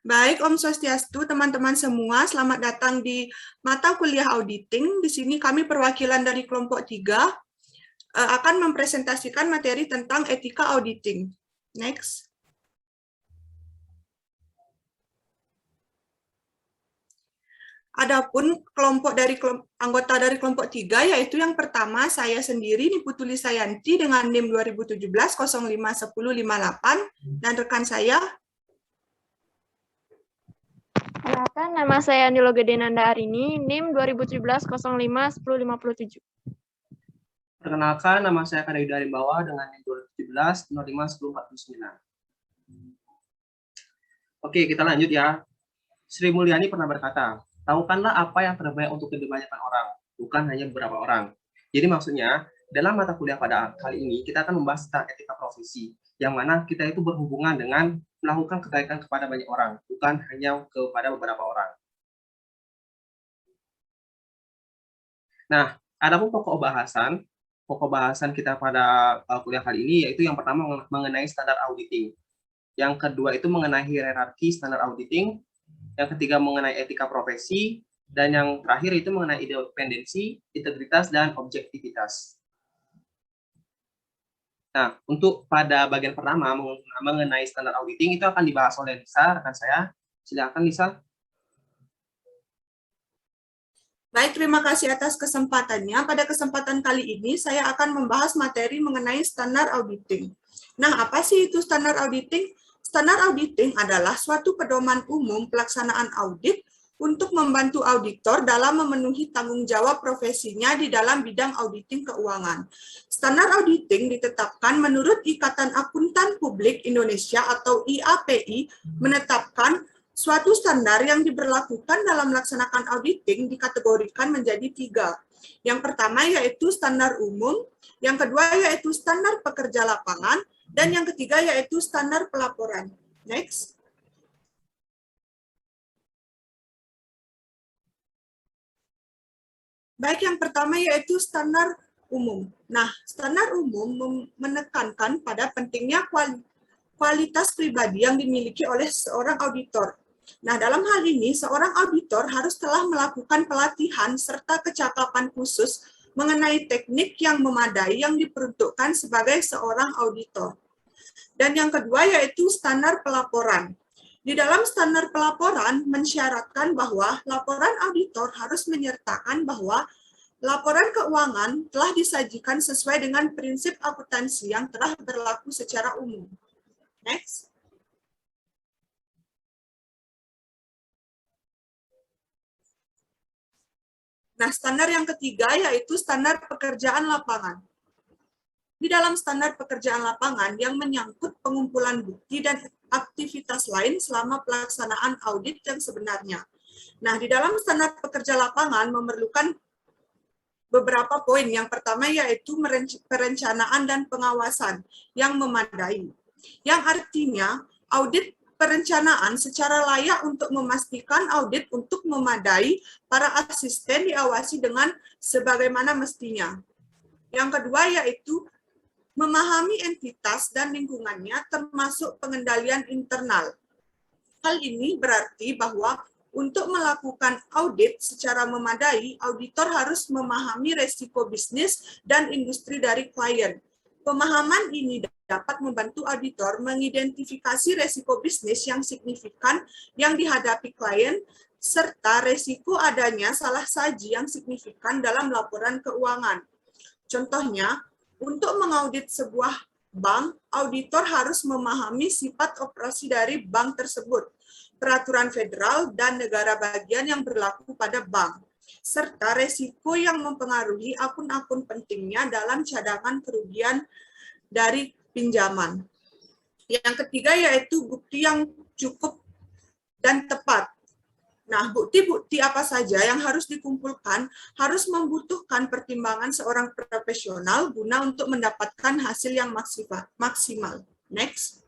Baik, Om Swastiastu, teman-teman semua. Selamat datang di mata kuliah auditing. Di sini kami perwakilan dari kelompok 3 akan mempresentasikan materi tentang etika auditing. Next. Adapun anggota dari kelompok 3, yaitu yang pertama saya sendiri, Niputu Lisayanti dengan NIM 2017-05-1058, dan rekan saya. Perkenalkan, nama saya Nilo Gedenanda Arini, NIM 2017-05-1057. Perkenalkan, nama saya Kadayuda Rimbawa dengan NIM 2017-05-1049. Oke, kita lanjut ya. Sri Mulyani pernah berkata, tahukanlah apa yang terbaik untuk kebanyakan orang, bukan hanya beberapa orang. Jadi maksudnya, dalam mata kuliah pada kali ini, kita akan membahas tentang etika profesi, yang mana kita itu berhubungan dengan melakukan kebaikan kepada banyak orang, bukan hanya kepada beberapa orang. Nah, ada pun pokok bahasan kita pada kuliah kali ini, yaitu yang pertama mengenai standar auditing. Yang kedua itu mengenai hierarki standar auditing. Yang ketiga mengenai etika profesi. Dan yang terakhir itu mengenai independensi, integritas, dan objektivitas. Nah, untuk pada bagian pertama mengenai standar auditing itu akan dibahas oleh Lisa, rekan saya. Silakan Lisa. Baik, terima kasih atas kesempatannya. Pada kesempatan kali ini saya akan membahas materi mengenai standar auditing. Nah, apa sih itu standar auditing? Standar auditing adalah suatu pedoman umum pelaksanaan audit untuk membantu auditor dalam memenuhi tanggung jawab profesinya di dalam bidang auditing keuangan. Standar auditing ditetapkan menurut Ikatan Akuntan Publik Indonesia atau IAPI menetapkan suatu standar yang diberlakukan dalam melaksanakan auditing dikategorikan menjadi 3. Yang pertama yaitu standar umum, yang kedua yaitu standar pekerja lapangan, dan yang ketiga yaitu standar pelaporan. Next. Baik, yang pertama yaitu standar umum. Nah, standar umum menekankan pada pentingnya kualitas pribadi yang dimiliki oleh seorang auditor. Nah, dalam hal ini, seorang auditor harus telah melakukan pelatihan serta kecakapan khusus mengenai teknik yang memadai yang diperuntukkan sebagai seorang auditor. Dan yang kedua yaitu standar pelaporan. Di dalam standar pelaporan mensyaratkan bahwa laporan auditor harus menyertakan bahwa laporan keuangan telah disajikan sesuai dengan prinsip akuntansi yang telah berlaku secara umum. Next. Nah, standar yang ketiga yaitu standar pekerjaan lapangan. Di dalam standar pekerjaan lapangan yang menyangkut pengumpulan bukti dan aktivitas lain selama pelaksanaan audit yang sebenarnya. Nah, di dalam standar pekerja lapangan memerlukan beberapa poin. Yang pertama yaitu perencanaan dan pengawasan yang memadai. Yang artinya audit perencanaan secara layak untuk memastikan audit untuk memadai para asisten diawasi dengan sebagaimana mestinya. Yang kedua yaitu memahami entitas dan lingkungannya termasuk pengendalian internal. Hal ini berarti bahwa untuk melakukan audit secara memadai, auditor harus memahami resiko bisnis dan industri dari klien. Pemahaman ini dapat membantu auditor mengidentifikasi resiko bisnis yang signifikan yang dihadapi klien, serta resiko adanya salah saji yang signifikan dalam laporan keuangan. Contohnya, untuk mengaudit sebuah bank, auditor harus memahami sifat operasi dari bank tersebut, peraturan federal dan negara bagian yang berlaku pada bank, serta resiko yang mempengaruhi akun-akun pentingnya dalam cadangan kerugian dari pinjaman. Yang ketiga yaitu bukti yang cukup dan tepat. Nah, bukti-bukti apa saja yang harus dikumpulkan harus membutuhkan pertimbangan seorang profesional guna untuk mendapatkan hasil yang maksimal. Next.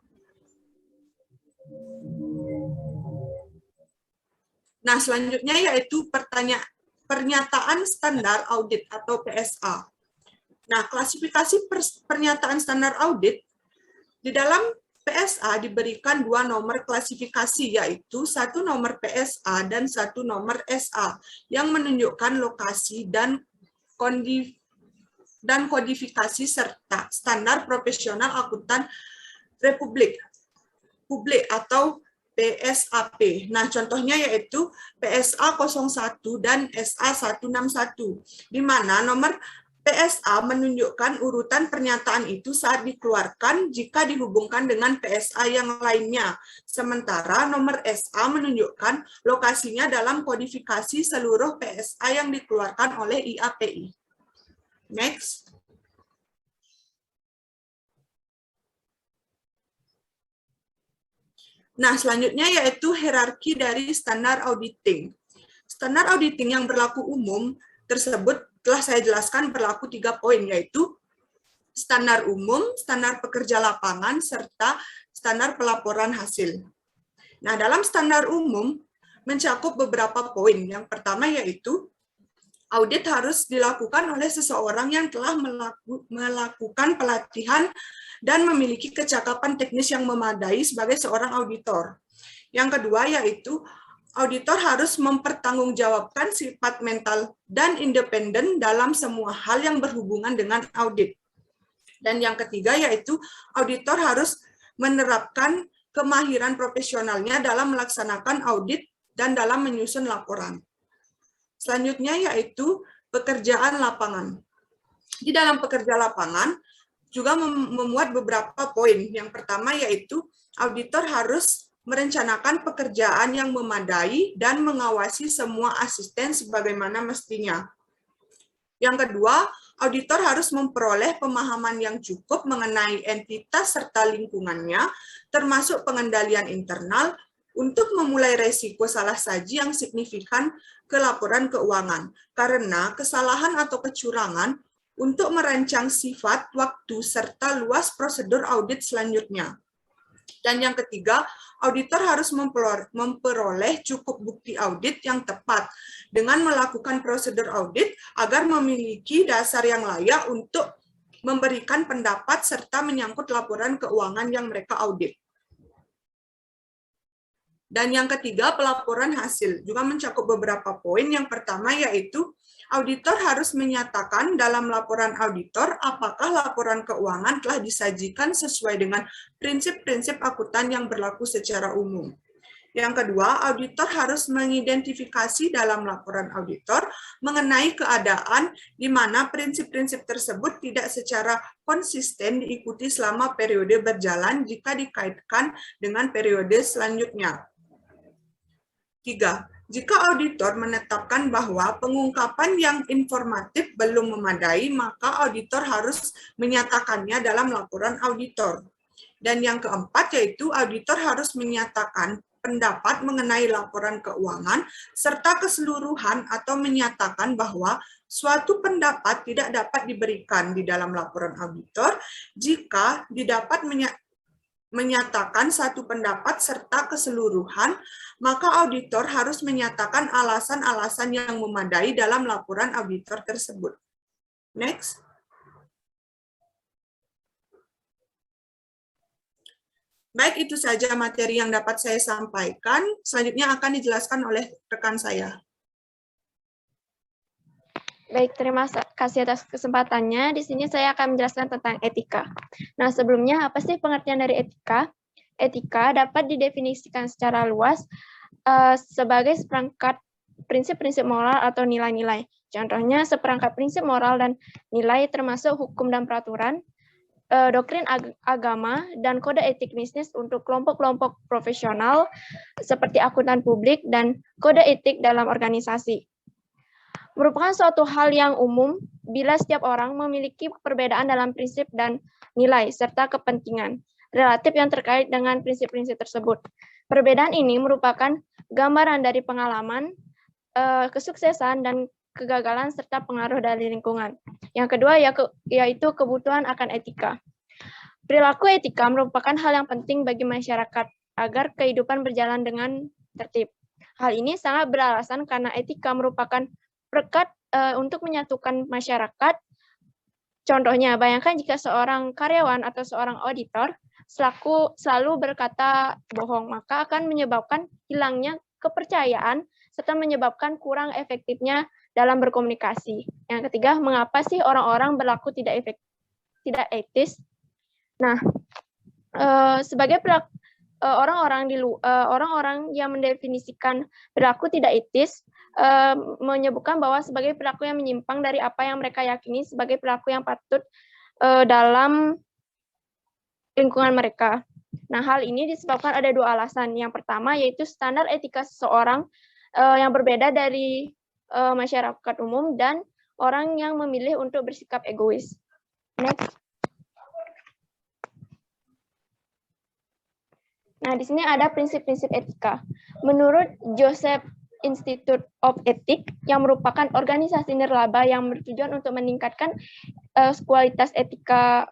Nah, selanjutnya yaitu pernyataan standar audit atau PSA. Nah, klasifikasi pernyataan standar audit di dalam PSA diberikan dua nomor klasifikasi, yaitu satu nomor PSA dan satu nomor SA, yang menunjukkan lokasi dan kodifikasi serta standar profesional akuntan publik atau PSAP. Nah, contohnya yaitu PSA 01 dan SA 161, di mana nomor PSA menunjukkan urutan pernyataan itu saat dikeluarkan jika dihubungkan dengan PSA yang lainnya. Sementara nomor SA menunjukkan lokasinya dalam kodifikasi seluruh PSA yang dikeluarkan oleh IAPI. Next. Nah, selanjutnya yaitu hierarki dari standar auditing. Standar auditing yang berlaku umum tersebut telah saya jelaskan berlaku 3 poin, yaitu standar umum, standar pekerja lapangan, serta standar pelaporan hasil. Nah, dalam standar umum mencakup beberapa poin. Yang pertama yaitu audit harus dilakukan oleh seseorang yang telah melakukan pelatihan dan memiliki kecakapan teknis yang memadai sebagai seorang auditor. Yang kedua yaitu auditor harus mempertanggungjawabkan sifat mental dan independen dalam semua hal yang berhubungan dengan audit. Dan yang ketiga yaitu auditor harus menerapkan kemahiran profesionalnya dalam melaksanakan audit dan dalam menyusun laporan. Selanjutnya yaitu pekerjaan lapangan. Di dalam pekerja lapangan juga memuat beberapa poin. Yang pertama yaitu auditor harus merencanakan pekerjaan yang memadai dan mengawasi semua asisten sebagaimana mestinya. Yang kedua, auditor harus memperoleh pemahaman yang cukup mengenai entitas serta lingkungannya, termasuk pengendalian internal, untuk memulai resiko salah saji yang signifikan ke laporan keuangan, karena kesalahan atau kecurangan untuk merancang sifat, waktu, serta luas prosedur audit selanjutnya. Dan yang ketiga, auditor harus memperoleh cukup bukti audit yang tepat dengan melakukan prosedur audit agar memiliki dasar yang layak untuk memberikan pendapat serta menyangkut laporan keuangan yang mereka audit. Dan yang ketiga, pelaporan hasil juga mencakup beberapa poin. Yang pertama yaitu auditor harus menyatakan dalam laporan auditor apakah laporan keuangan telah disajikan sesuai dengan prinsip-prinsip akuntan yang berlaku secara umum. Yang kedua, auditor harus mengidentifikasi dalam laporan auditor mengenai keadaan di mana prinsip-prinsip tersebut tidak secara konsisten diikuti selama periode berjalan jika dikaitkan dengan periode selanjutnya. 3. Jika auditor menetapkan bahwa pengungkapan yang informatif belum memadai, maka auditor harus menyatakannya dalam laporan auditor. Dan yang keempat yaitu auditor harus menyatakan pendapat mengenai laporan keuangan serta keseluruhan atau menyatakan bahwa suatu pendapat tidak dapat diberikan di dalam laporan auditor jika didapat menyatakan satu pendapat serta keseluruhan, maka auditor harus menyatakan alasan-alasan yang memadai dalam laporan auditor tersebut. Next. Baik, itu saja materi yang dapat saya sampaikan. Selanjutnya akan dijelaskan oleh rekan saya. Baik, terima kasih atas kesempatannya. Di sini saya akan menjelaskan tentang etika. Nah, sebelumnya apa sih pengertian dari etika? Etika dapat didefinisikan secara luas sebagai seperangkat prinsip-prinsip moral atau nilai-nilai. Contohnya seperangkat prinsip moral dan nilai termasuk hukum dan peraturan, doktrin agama, dan kode etik bisnis untuk kelompok-kelompok profesional seperti akuntan publik dan kode etik dalam organisasi. Merupakan suatu hal yang umum bila setiap orang memiliki perbedaan dalam prinsip dan nilai serta kepentingan relatif yang terkait dengan prinsip-prinsip tersebut. Perbedaan ini merupakan gambaran dari pengalaman, kesuksesan, dan kegagalan serta pengaruh dari lingkungan. Yang kedua yaitu kebutuhan akan etika. Perilaku etika merupakan hal yang penting bagi masyarakat agar kehidupan berjalan dengan tertib. Hal ini sangat beralasan karena etika merupakan perekat untuk menyatukan masyarakat. Contohnya, bayangkan jika seorang karyawan atau seorang auditor selalu berkata bohong, maka akan menyebabkan hilangnya kepercayaan serta menyebabkan kurang efektifnya dalam berkomunikasi. Yang ketiga, mengapa sih orang-orang berlaku tidak etis? Nah, sebagai orang-orang yang mendefinisikan perilaku tidak etis menyebutkan bahwa sebagai perilaku yang menyimpang dari apa yang mereka yakini sebagai perilaku yang patut dalam lingkungan mereka. Nah, hal ini disebabkan ada dua alasan. Yang pertama yaitu standar etika seseorang yang berbeda dari masyarakat umum dan orang yang memilih untuk bersikap egois. Next. Nah, di sini ada prinsip-prinsip etika. Menurut Joseph Institute of Ethics, yang merupakan organisasi nirlaba yang bertujuan untuk meningkatkan kualitas etika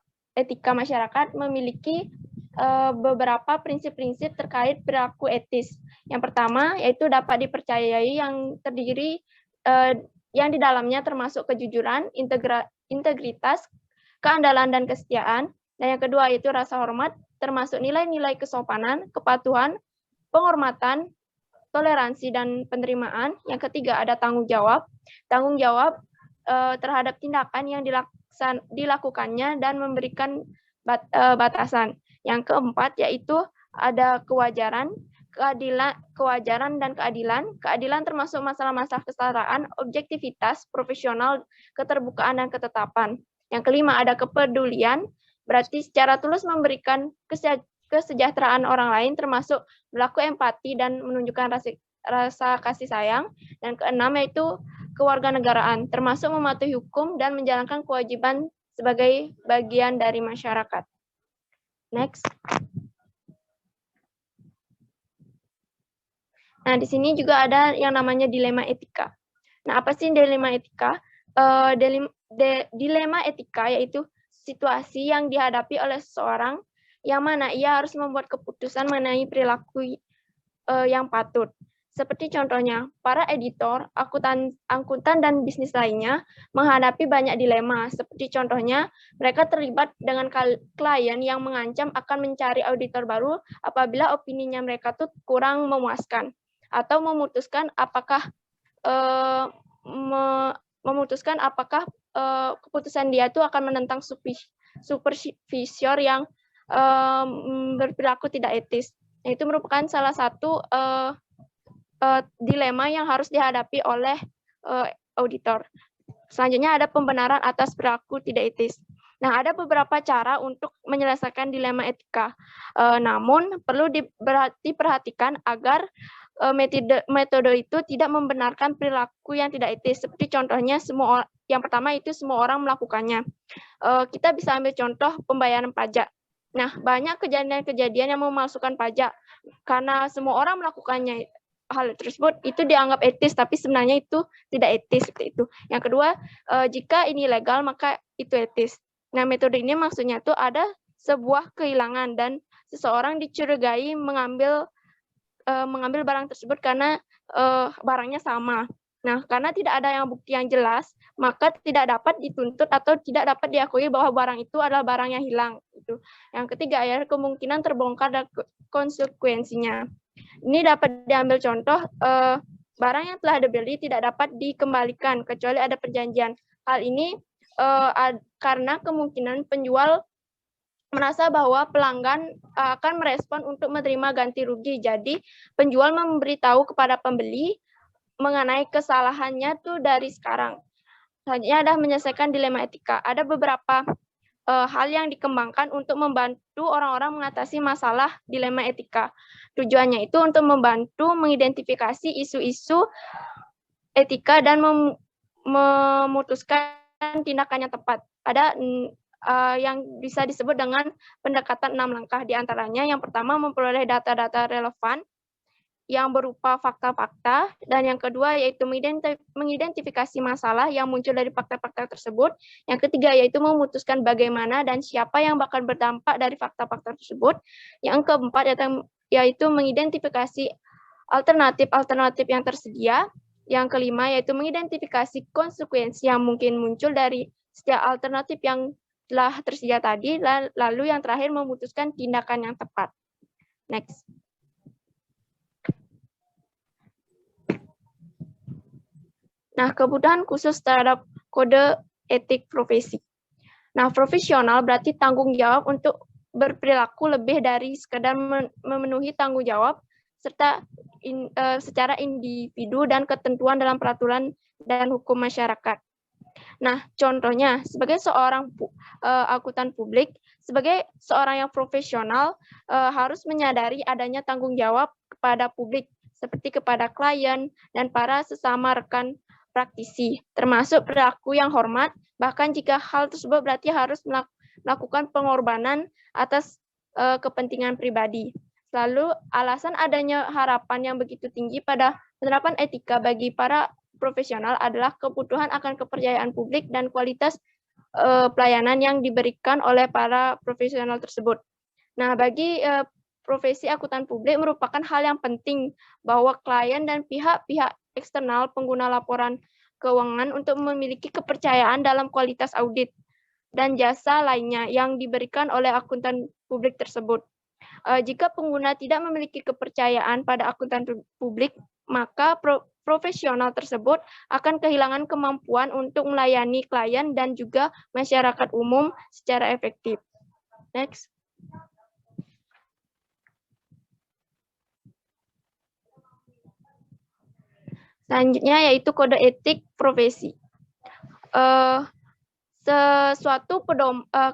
masyarakat, memiliki beberapa prinsip-prinsip terkait perilaku etis. Yang pertama, yaitu dapat dipercayai yang terdiri yang di dalamnya termasuk kejujuran, integritas, keandalan, dan kesetiaan. Dan yang kedua, yaitu rasa hormat, termasuk nilai-nilai kesopanan, kepatuhan, penghormatan, toleransi, dan penerimaan. Yang ketiga ada tanggung jawab. Tanggung jawab terhadap tindakan yang dilakukannya dan memberikan batasan. Yang keempat yaitu ada kewajaran, kewajaran dan keadilan. Keadilan termasuk masalah-masalah kesetaraan, objektivitas, profesional, keterbukaan, dan ketetapan. Yang kelima ada kepedulian, berarti secara tulus memberikan kesejahteraan orang lain, termasuk berlaku empati dan menunjukkan rasa kasih sayang. Dan keenam yaitu kewarganegaraan, termasuk mematuhi hukum dan menjalankan kewajiban sebagai bagian dari masyarakat. Next. Nah, di sini juga ada yang namanya dilema etika. Nah, apa sih dilema etika? Dilema etika yaitu situasi yang dihadapi oleh seseorang yang mana ia harus membuat keputusan mengenai perilaku yang patut. Seperti contohnya, para editor, angkutan, dan bisnis lainnya menghadapi banyak dilema. Seperti contohnya, mereka terlibat dengan klien yang mengancam akan mencari auditor baru apabila opininya mereka tuh kurang memuaskan. Atau memutuskan apakah keputusan dia itu akan menentang supervisor yang berperilaku tidak etis. Itu merupakan salah satu dilema yang harus dihadapi oleh auditor. Selanjutnya ada pembenaran atas perilaku tidak etis. Nah, ada beberapa cara untuk menyelesaikan dilema etika. Namun perlu diperhatikan agar metode itu tidak membenarkan perilaku yang tidak etis. Seperti contohnya yang pertama itu semua orang melakukannya. Kita bisa ambil contoh pembayaran pajak. Nah, banyak kejadian-kejadian yang memalsukan pajak karena semua orang melakukannya. Hal tersebut itu dianggap etis, tapi sebenarnya itu tidak etis. Itu. Yang kedua, jika ini legal maka itu etis. Nah, metode ini maksudnya itu ada sebuah kehilangan dan seseorang dicurigai mengambil barang tersebut karena barangnya sama. Nah, karena tidak ada yang bukti yang jelas, maka tidak dapat dituntut atau tidak dapat diakui bahwa barang itu adalah barang yang hilang. Itu. Yang ketiga, ya kemungkinan terbongkar dan konsekuensinya. Ini dapat diambil contoh, barang yang telah dibeli tidak dapat dikembalikan kecuali ada perjanjian. Hal ini karena kemungkinan penjual merasa bahwa pelanggan akan merespon untuk menerima ganti rugi. Jadi penjual memberitahu kepada pembeli mengenai kesalahannya tuh dari sekarang. Selanjutnya ada menyelesaikan dilema etika. Ada beberapa hal yang dikembangkan untuk membantu orang-orang mengatasi masalah dilema etika. Tujuannya itu untuk membantu mengidentifikasi isu-isu etika dan memutuskan tindakan yang tepat. Ada yang bisa disebut dengan pendekatan 6 langkah. Di antaranya yang pertama memperoleh data-data relevan yang berupa fakta-fakta, dan yang kedua yaitu mengidentifikasi masalah yang muncul dari fakta-fakta tersebut. Yang ketiga yaitu memutuskan bagaimana dan siapa yang bakal berdampak dari fakta-fakta tersebut. Yang keempat yaitu mengidentifikasi alternatif-alternatif yang tersedia. Yang kelima yaitu mengidentifikasi konsekuensi yang mungkin muncul dari setiap alternatif yang telah tersedia tadi, lalu yang terakhir memutuskan tindakan yang tepat. Next. Nah, kebutuhan khusus terhadap kode etik profesi. Nah, profesional berarti tanggung jawab untuk berperilaku lebih dari sekadar memenuhi tanggung jawab serta secara individu dan ketentuan dalam peraturan dan hukum masyarakat. Nah, contohnya sebagai seorang akuntan publik, sebagai seorang yang profesional harus menyadari adanya tanggung jawab kepada publik seperti kepada klien dan para sesama rekan praktisi, termasuk perilaku yang hormat, bahkan jika hal tersebut berarti harus melakukan pengorbanan atas kepentingan pribadi. Lalu, alasan adanya harapan yang begitu tinggi pada penerapan etika bagi para profesional adalah kebutuhan akan kepercayaan publik dan kualitas pelayanan yang diberikan oleh para profesional tersebut. Nah, bagi profesi akuntan publik merupakan hal yang penting bahwa klien dan pihak-pihak eksternal pengguna laporan keuangan untuk memiliki kepercayaan dalam kualitas audit dan jasa lainnya yang diberikan oleh akuntan publik tersebut. Jika pengguna tidak memiliki kepercayaan pada akuntan publik, maka profesional tersebut akan kehilangan kemampuan untuk melayani klien dan juga masyarakat umum secara efektif. Next. Selanjutnya yaitu kode etik profesi.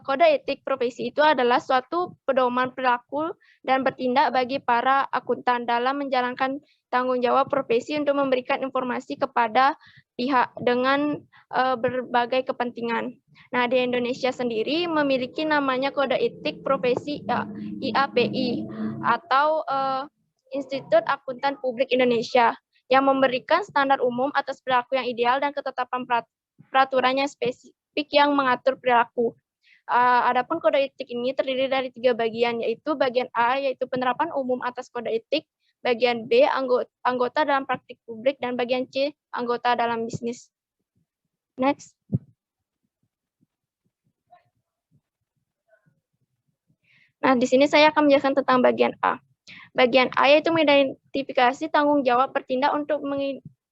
Kode etik profesi itu adalah suatu pedoman perilaku dan bertindak bagi para akuntan dalam menjalankan tanggung jawab profesi untuk memberikan informasi kepada pihak dengan berbagai kepentingan. Nah, di Indonesia sendiri memiliki namanya kode etik profesi IAPI atau Institut Akuntan Publik Indonesia yang memberikan standar umum atas perilaku yang ideal dan ketetapan peraturan yang spesifik yang mengatur perilaku. Adapun kode etik ini terdiri dari 3 bagian, yaitu bagian A, yaitu penerapan umum atas kode etik, bagian B, anggota dalam praktik publik, dan bagian C, anggota dalam bisnis. Next. Nah, di sini saya akan menjelaskan tentang bagian A. Bagian A yaitu mengidentifikasi tanggung jawab bertindak untuk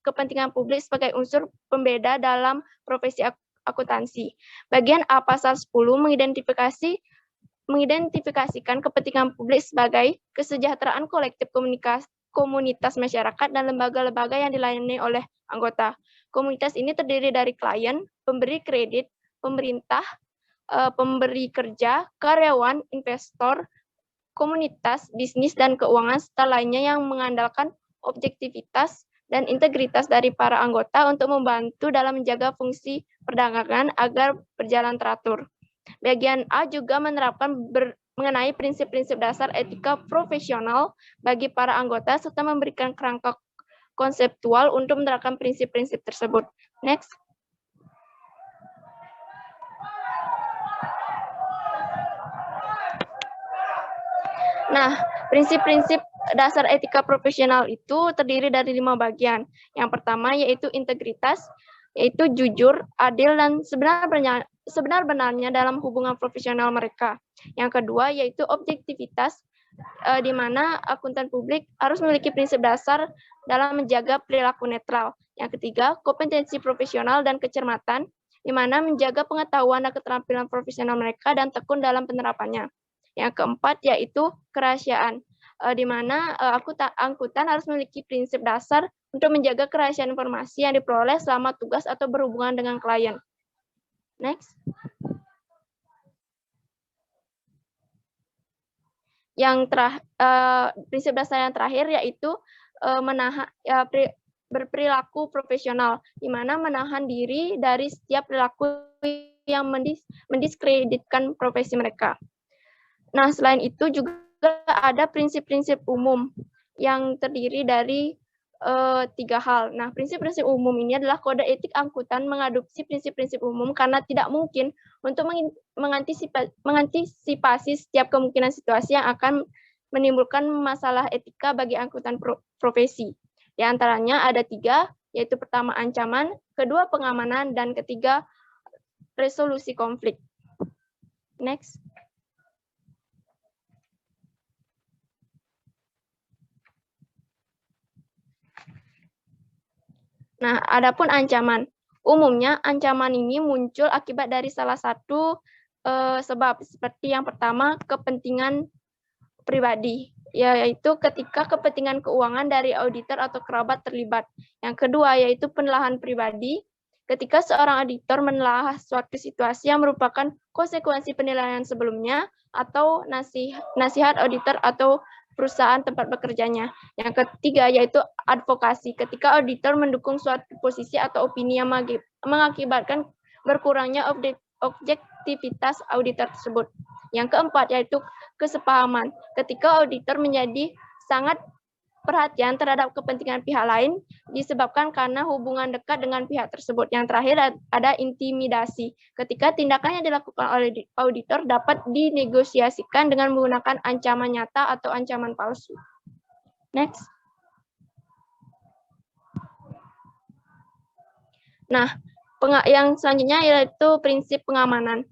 kepentingan publik sebagai unsur pembeda dalam profesi akuntansi. Bagian A pasal 10 mengidentifikasikan kepentingan publik sebagai kesejahteraan kolektif komunitas masyarakat dan lembaga-lembaga yang dilayani oleh anggota. Komunitas ini terdiri dari klien, pemberi kredit, pemerintah, pemberi kerja, karyawan, investor, komunitas, bisnis, dan keuangan, serta lainnya yang mengandalkan objektivitas dan integritas dari para anggota untuk membantu dalam menjaga fungsi perdagangan agar berjalan teratur. Bagian A juga menerapkan mengenai prinsip-prinsip dasar etika profesional bagi para anggota, serta memberikan kerangka konseptual untuk menerapkan prinsip-prinsip tersebut. Next. Nah, prinsip-prinsip dasar etika profesional itu terdiri dari 5 bagian. Yang pertama yaitu integritas, yaitu jujur, adil, dan sebenar-benarnya dalam hubungan profesional mereka. Yang kedua yaitu objektivitas, di mana akuntan publik harus memiliki prinsip dasar dalam menjaga perilaku netral. Yang ketiga, kompetensi profesional dan kecermatan, di mana menjaga pengetahuan dan keterampilan profesional mereka dan tekun dalam penerapannya. Yang keempat yaitu kerahasiaan, di mana akuntan harus memiliki prinsip dasar untuk menjaga kerahasiaan informasi yang diperoleh selama tugas atau berhubungan dengan klien. Next. Prinsip dasar yang terakhir yaitu berperilaku profesional, di mana menahan diri dari setiap perilaku yang mendiskreditkan profesi mereka. Nah, selain itu juga ada prinsip-prinsip umum yang terdiri dari 3 hal. Nah, prinsip-prinsip umum ini adalah kode etik akuntan mengadopsi prinsip-prinsip umum karena tidak mungkin untuk mengantisipasi setiap kemungkinan situasi yang akan menimbulkan masalah etika bagi akuntan profesi. Di antaranya ada 3, yaitu pertama ancaman, kedua pengamanan, dan ketiga resolusi konflik. Next. Nah, adapun ancaman. Umumnya ancaman ini muncul akibat dari salah satu sebab, seperti yang pertama, kepentingan pribadi, yaitu ketika kepentingan keuangan dari auditor atau kerabat terlibat. Yang kedua, yaitu penilaian pribadi, ketika seorang auditor menelaah suatu situasi yang merupakan konsekuensi penilaian sebelumnya, atau nasihat auditor atau perusahaan tempat bekerjanya. Yang ketiga, yaitu advokasi, ketika auditor mendukung suatu posisi atau opini yang mengakibatkan berkurangnya objektivitas auditor tersebut. Yang keempat, yaitu kesepahaman, ketika auditor menjadi sangat perhatian terhadap kepentingan pihak lain disebabkan karena hubungan dekat dengan pihak tersebut. Yang terakhir ada intimidasi, ketika tindakan yang dilakukan oleh auditor dapat dinegosiasikan dengan menggunakan ancaman nyata atau ancaman palsu. Next. Nah, yang selanjutnya yaitu prinsip pengamanan.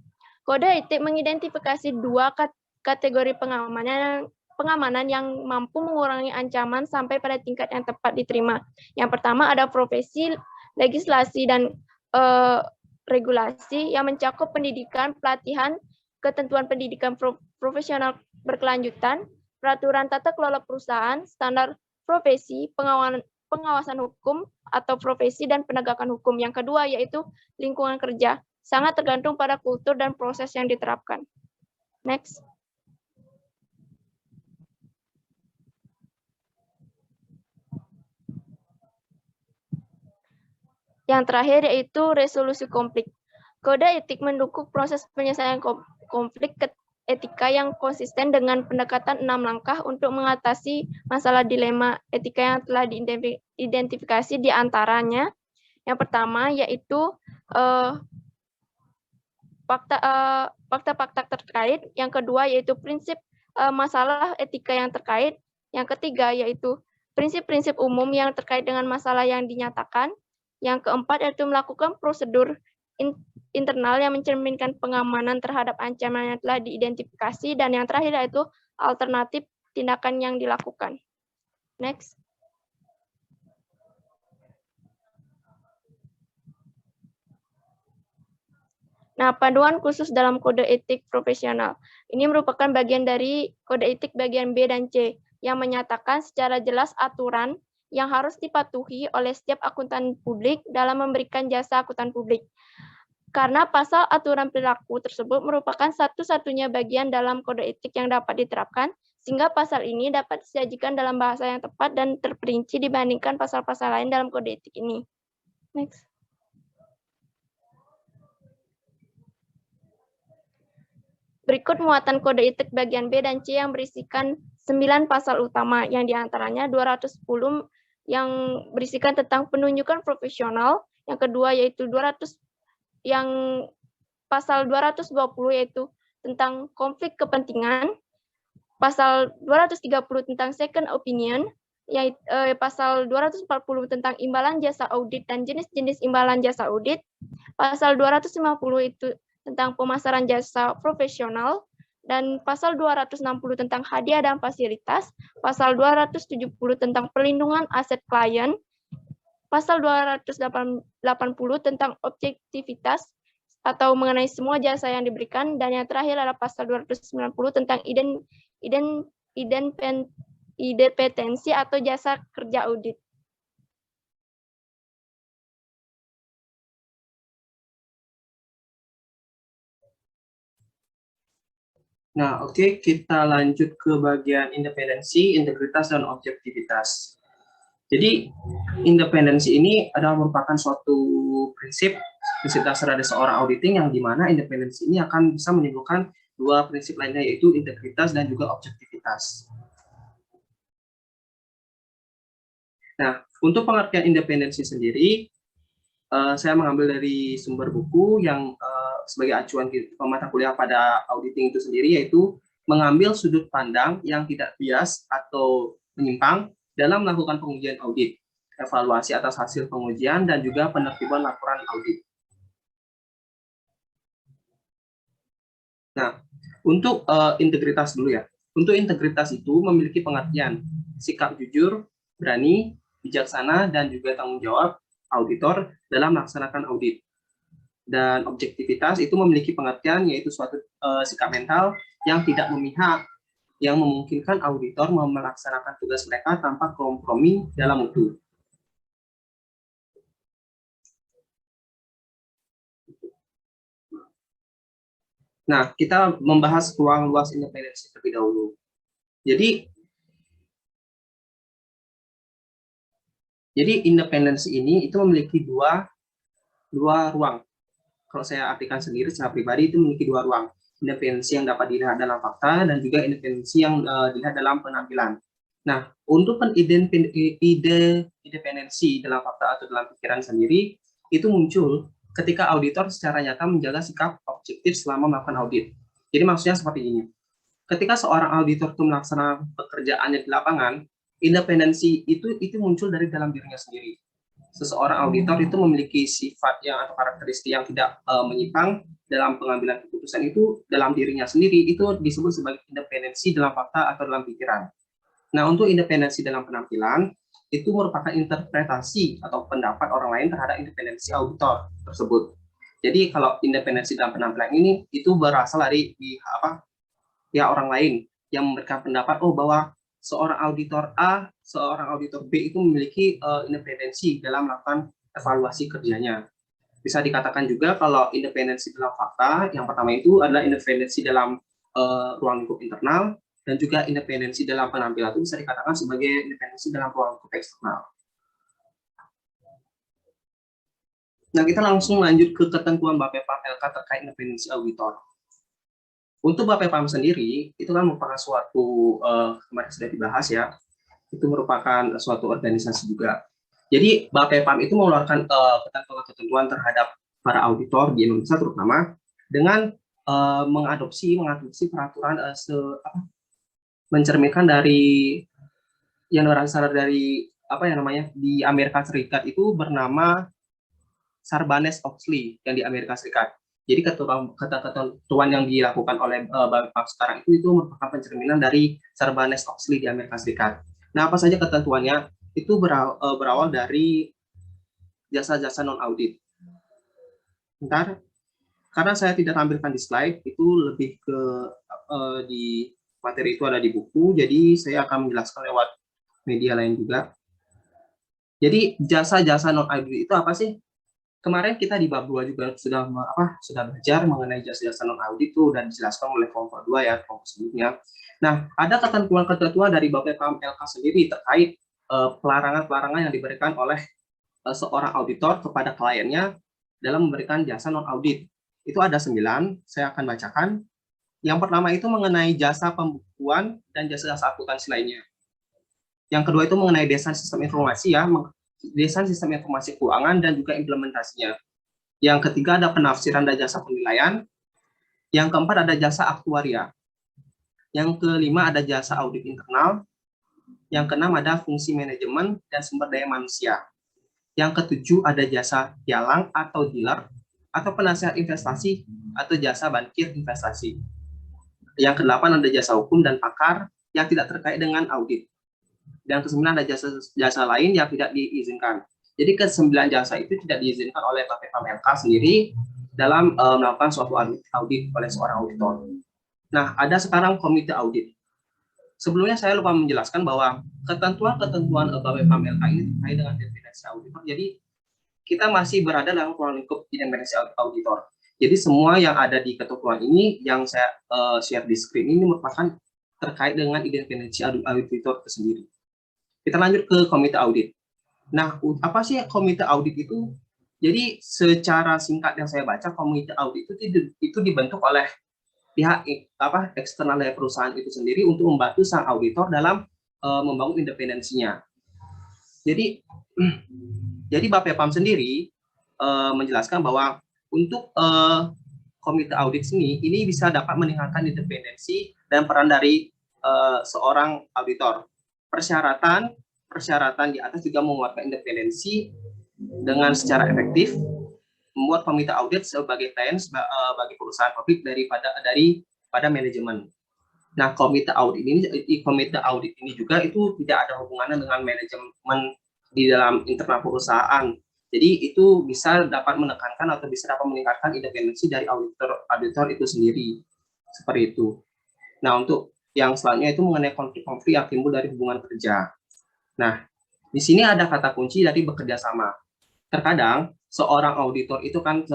Kode etik mengidentifikasi dua kategori pengamanan yang mampu mengurangi ancaman sampai pada tingkat yang tepat diterima. Yang pertama ada profesi, legislasi, dan regulasi yang mencakup pendidikan, pelatihan, ketentuan pendidikan profesional berkelanjutan, peraturan tata kelola perusahaan, standar profesi, pengawasan hukum atau profesi, dan penegakan hukum. Yang kedua yaitu lingkungan kerja, sangat tergantung pada kultur dan proses yang diterapkan. Next. Yang terakhir yaitu resolusi konflik. Kode etik mendukung proses penyelesaian konflik etika yang konsisten dengan pendekatan 6 langkah untuk mengatasi masalah dilema etika yang telah diidentifikasi di antaranya. Yang pertama yaitu fakta-fakta terkait. Yang kedua yaitu prinsip masalah etika yang terkait. Yang ketiga yaitu prinsip-prinsip umum yang terkait dengan masalah yang dinyatakan. Yang keempat yaitu melakukan prosedur internal yang mencerminkan pengamanan terhadap ancaman yang telah diidentifikasi. Dan yang terakhir yaitu alternatif tindakan yang dilakukan. Next. Nah, panduan khusus dalam kode etik profesional. Ini merupakan bagian dari kode etik bagian B dan C yang menyatakan secara jelas aturan yang harus dipatuhi oleh setiap akuntan publik dalam memberikan jasa akuntan publik. Karena pasal aturan perilaku tersebut merupakan satu-satunya bagian dalam kode etik yang dapat diterapkan, sehingga pasal ini dapat disajikan dalam bahasa yang tepat dan terperinci dibandingkan pasal-pasal lain dalam kode etik ini. Next. Berikut muatan kode etik bagian B dan C yang berisikan 9 pasal utama, yang diantaranya 210 yang berisikan tentang penunjukan profesional, yang kedua yaitu pasal 220 yaitu tentang konflik kepentingan, pasal 230 tentang second opinion, yaitu pasal 240 tentang imbalan jasa audit dan jenis-jenis imbalan jasa audit, pasal 250 itu tentang pemasaran jasa profesional, dan pasal 260 tentang hadiah dan fasilitas, pasal 270 tentang perlindungan aset klien, pasal 280 tentang objektivitas atau mengenai semua jasa yang diberikan, dan yang terakhir adalah pasal 290 tentang independensi atau jasa kerja audit. Nah, oke, kita lanjut ke bagian independensi, integritas, dan objektivitas. Jadi, independensi ini adalah merupakan suatu prinsip dasar dari seorang auditing yang dimana independensi ini akan bisa menimbulkan dua prinsip lainnya, yaitu integritas dan juga objektivitas. Nah, untuk pengertian independensi sendiri, saya mengambil dari sumber buku yang sebagai acuan mata kuliah pada auditing itu sendiri, yaitu mengambil sudut pandang yang tidak bias atau menyimpang dalam melakukan pengujian audit, evaluasi atas hasil pengujian, dan juga penertiban laporan audit. Nah, untuk integritas dulu ya. Untuk integritas itu memiliki pengertian sikap jujur, berani, bijaksana, dan juga tanggung jawab auditor dalam melaksanakan audit. Dan objektivitas itu memiliki pengertian yaitu suatu sikap mental yang tidak memihak, yang memungkinkan auditor melaksanakan tugas mereka tanpa kompromi dalam mutu. Nah, kita membahas ruang luas independensi terlebih dahulu. Jadi independensi ini itu memiliki dua ruang. Kalau saya artikan sendiri secara pribadi itu memiliki dua ruang. Independensi yang dapat dilihat dalam fakta dan juga independensi yang dilihat dalam penampilan. Nah, untuk independensi dalam fakta atau dalam pikiran sendiri itu muncul ketika auditor secara nyata menjaga sikap objektif selama melakukan audit. Jadi maksudnya seperti ini. Ketika seorang auditor itu melaksanakan pekerjaannya di lapangan, independensi itu muncul dari dalam dirinya sendiri. Seseorang auditor itu memiliki sifat yang atau karakteristik yang tidak menyimpang dalam pengambilan keputusan itu dalam dirinya sendiri, itu disebut sebagai independensi dalam fakta atau dalam pikiran. Nah, untuk independensi dalam penampilan itu merupakan interpretasi atau pendapat orang lain terhadap independensi auditor tersebut. Jadi kalau independensi dalam penampilan ini itu berasal dari orang lain yang memberikan pendapat bahwa seorang auditor A, seorang auditor B itu memiliki independensi dalam melakukan evaluasi kerjanya. Bisa dikatakan juga kalau independensi dalam fakta, yang pertama itu adalah independensi dalam ruang lingkup internal, dan juga independensi dalam penampilan itu bisa dikatakan sebagai independensi dalam ruang lingkup eksternal. Nah, kita langsung lanjut ke ketentuan Bapepam LK terkait independensi auditor. Untuk Bapepam sendiri, itu kan merupakan suatu, kemarin sudah dibahas ya, itu merupakan suatu organisasi juga. Jadi Bapepam itu mengeluarkan ketentuan-ketentuan terhadap para auditor di Indonesia terutama dengan mengadopsi peraturan mencerminkan dari yang berasal dari di Amerika Serikat itu bernama Sarbanes-Oxley yang di Amerika Serikat. Jadi ketentuan yang dilakukan oleh Bapepam sekarang itu merupakan pencerminan dari Sarbanes-Oxley di Amerika Serikat. Nah, apa saja ketentuannya? Itu berawal dari jasa-jasa non-audit. Bentar, karena saya tidak tampilkan di slide, itu lebih ke di materi itu ada di buku, jadi saya akan menjelaskan lewat media lain juga. Jadi jasa-jasa non-audit itu apa sih? Kemarin kita di bab 2 juga sudah belajar mengenai jasa-jasa non-audit itu dan dijelaskan oleh kelompok 2 ya, kelompok sebelumnya. Nah, ada ketentuan-ketentuan dari Bapepam LK sendiri terkait pelarangan-pelarangan yang diberikan oleh seorang auditor kepada kliennya dalam memberikan jasa non-audit. Itu ada 9, saya akan bacakan. Yang pertama itu mengenai jasa pembukuan dan jasa-jasa akuntansi lainnya. Yang kedua itu mengenai desain sistem informasi ya, desain sistem informasi keuangan dan juga implementasinya. Yang ketiga ada penafsiran dan jasa penilaian. Yang keempat ada jasa aktuaria. Yang kelima ada jasa audit internal. Yang keenam ada fungsi manajemen dan sumber daya manusia. Yang ketujuh ada jasa pialang atau dealer atau penasihat investasi atau jasa bankir investasi. Yang kedelapan ada jasa hukum dan pakar yang tidak terkait dengan audit. Dan kesembilan ada jasa lain yang tidak diizinkan. Jadi kesembilan jasa itu tidak diizinkan oleh Bapepam LK sendiri dalam melakukan suatu audit oleh seorang auditor. Nah, ada sekarang komite audit. Sebelumnya saya lupa menjelaskan bahwa ketentuan-ketentuan Bapepam LK ini terkait dengan independensi auditor. Jadi kita masih berada dalam ruang lingkup independensi auditor. Jadi semua yang ada di ketentuan ini yang saya share di screen ini merupakan terkait dengan independensi auditor itu sendiri. Kita lanjut ke komite audit. Nah, apa sih komite audit itu? Jadi secara singkat yang saya baca, komite audit itu dibentuk oleh pihak eksternal dari perusahaan itu sendiri untuk membantu sang auditor dalam membangun independensinya. Jadi Bapepam sendiri menjelaskan bahwa untuk komite audit ini bisa dapat meningkatkan independensi dan peran dari seorang auditor. Persyaratan di atas juga menguatkan independensi dengan secara efektif, membuat komite audit sebagai klien bagi perusahaan publik daripada manajemen. Nah, komite audit ini juga itu tidak ada hubungannya dengan manajemen di dalam internal perusahaan. Jadi itu bisa dapat menekankan atau bisa dapat meningkatkan independensi dari auditor itu sendiri. Seperti itu. Nah, untuk yang selanjutnya itu mengenai konflik-konflik yang timbul dari hubungan kerja. Nah, di sini ada kata kunci dari bekerja sama. Terkadang seorang auditor itu kan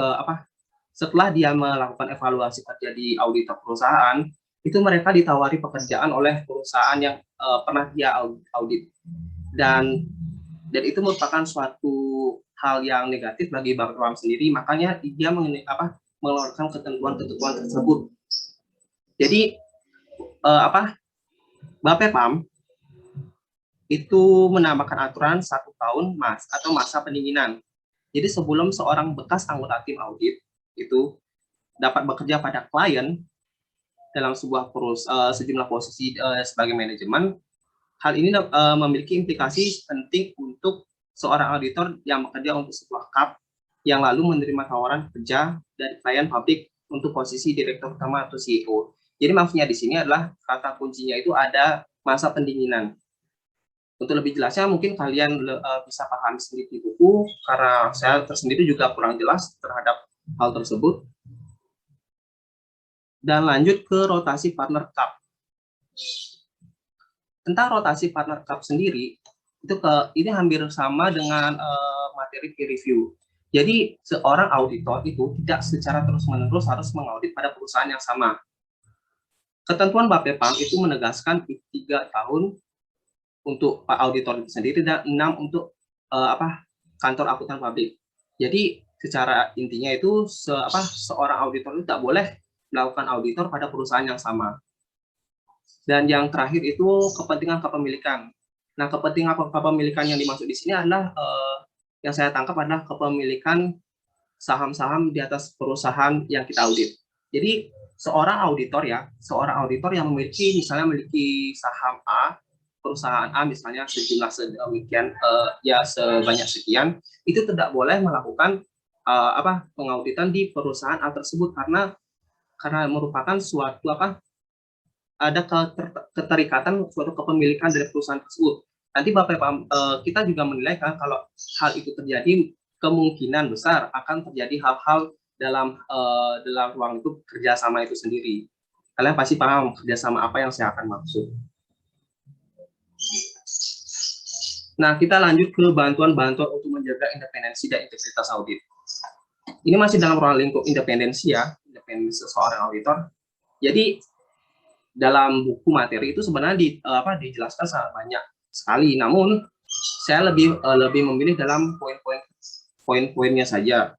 setelah dia melakukan evaluasi kerja di auditor perusahaan, itu mereka ditawari pekerjaan oleh perusahaan yang pernah dia audit, dan itu merupakan suatu hal yang negatif bagi Bapepam sendiri, makanya dia mengeluarkan ketentuan-ketentuan tersebut. Jadi Bapepam itu menambahkan aturan 1 tahun masa pendinginan. Jadi sebelum seorang bekas anggota tim audit itu dapat bekerja pada klien dalam sejumlah posisi sebagai manajemen, hal ini memiliki implikasi penting untuk seorang auditor yang bekerja untuk sebuah KAP yang lalu menerima tawaran kerja dari klien publik untuk posisi direktur utama atau CEO. Jadi maksudnya di sini adalah kata kuncinya itu ada masa pendinginan. Untuk lebih jelasnya mungkin kalian bisa pahami sendiri di buku, karena saya tersendiri juga kurang jelas terhadap hal tersebut. Dan lanjut ke rotasi partner cup. Tentang rotasi partner cup sendiri, ini hampir sama dengan materi peer review. Jadi seorang auditor itu tidak secara terus-menerus harus mengaudit pada perusahaan yang sama. Ketentuan Bapepam itu menegaskan 3 tahun untuk Pak Auditor itu sendiri dan 6 untuk kantor akuntan publik. Jadi secara intinya itu seorang auditor itu tak boleh melakukan auditor pada perusahaan yang sama. Dan yang terakhir itu kepentingan kepemilikan. Nah, kepentingan kepemilikan yang dimaksud di sini adalah yang saya tangkap adalah kepemilikan saham-saham di atas perusahaan yang kita audit. Jadi seorang auditor yang memiliki saham A, perusahaan A misalnya sejumlah sedemikian sebanyak sekian, itu tidak boleh melakukan pengauditan di perusahaan A tersebut karena merupakan suatu ada keterikatan suatu kepemilikan dari perusahaan tersebut. Nanti Bapepam kita juga menilai kan kalau hal itu terjadi, kemungkinan besar akan terjadi hal-hal dalam ruang itu kerjasama itu sendiri. Kalian pasti paham kerjasama apa yang saya akan maksud. Nah, kita lanjut ke bantuan-bantuan untuk menjaga independensi dan integritas audit. Ini masih dalam ruang lingkup independensi independensi seorang auditor. Jadi dalam buku materi itu sebenarnya dijelaskan sangat banyak sekali. Namun saya lebih memilih dalam poin-poinnya saja.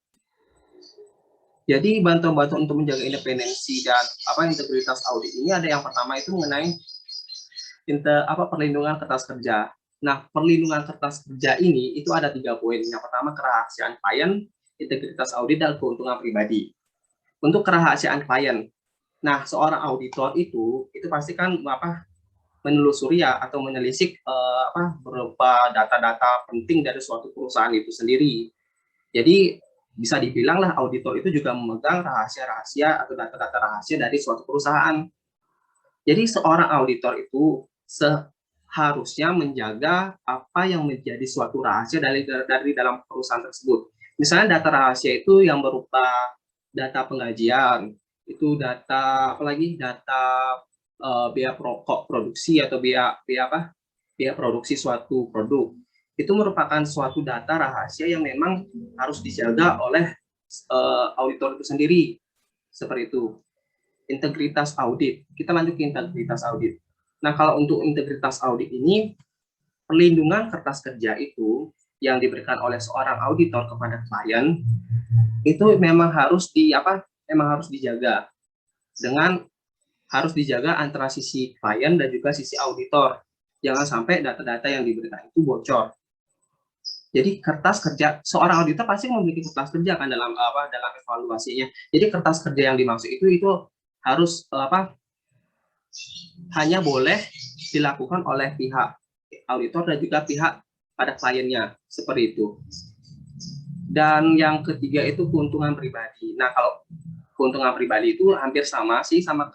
Jadi bantuan-bantuan untuk menjaga independensi dan integritas audit ini ada yang pertama itu mengenai perlindungan kertas kerja. Nah, perlindungan kertas kerja ini itu ada 3 poin. Yang pertama kerahasiaan klien, integritas audit, dan keuntungan pribadi. Untuk kerahasiaan klien, nah seorang auditor itu pasti kan menelusuri atau menelisik berupa data-data penting dari suatu perusahaan itu sendiri. Jadi bisa dibilang lah auditor itu juga memegang rahasia-rahasia atau data-data rahasia dari suatu perusahaan. Jadi seorang auditor itu seharusnya menjaga apa yang menjadi suatu rahasia dari dalam perusahaan tersebut. Misalnya data rahasia itu yang berupa data penggajian, itu data biaya pokok produksi atau biaya produksi suatu produk. Itu merupakan suatu data rahasia yang memang harus dijaga oleh auditor itu sendiri. Seperti itu. Integritas audit. Kita lanjut ke integritas audit. Nah, kalau untuk integritas audit ini, perlindungan kertas kerja itu yang diberikan oleh seorang auditor kepada klien itu memang harus dijaga. Harus dijaga antara sisi klien dan juga sisi auditor. Jangan sampai data-data yang diberikan itu bocor. Jadi kertas kerja seorang auditor pasti memiliki kertas kerja kan dalam evaluasinya. Jadi kertas kerja yang dimaksud itu harus hanya boleh dilakukan oleh pihak auditor dan juga pihak pada kliennya, seperti itu. Dan yang ketiga itu keuntungan pribadi. Nah, kalau keuntungan pribadi itu hampir sama sih sama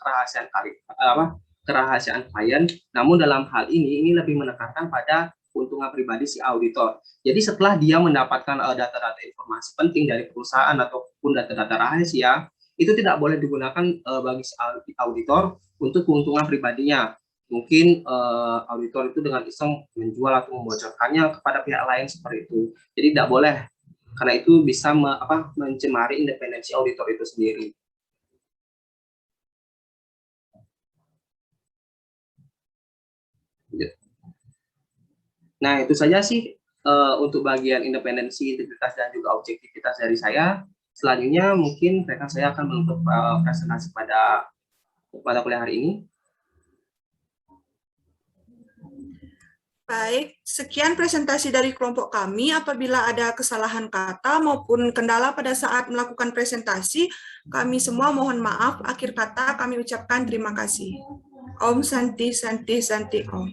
kerahasiaan klien, namun dalam hal ini lebih menekankan pada keuntungan pribadi si auditor. Jadi setelah dia mendapatkan data-data informasi penting dari perusahaan ataupun data-data rahasia, itu tidak boleh digunakan bagi si auditor untuk keuntungan pribadinya. Mungkin auditor itu dengan iseng menjual atau membocorkannya kepada pihak lain seperti itu. Jadi tidak boleh, karena itu bisa mencemari independensi auditor itu sendiri. Nah, itu saja sih untuk bagian independensi, integritas, dan juga objektivitas dari saya. Selanjutnya mungkin rekan saya akan menutup presentasi pada kuliah hari ini. Baik, sekian presentasi dari kelompok kami. Apabila ada kesalahan kata maupun kendala pada saat melakukan presentasi, kami semua mohon maaf. Akhir kata kami ucapkan terima kasih. Om Santi Santi Santi Om.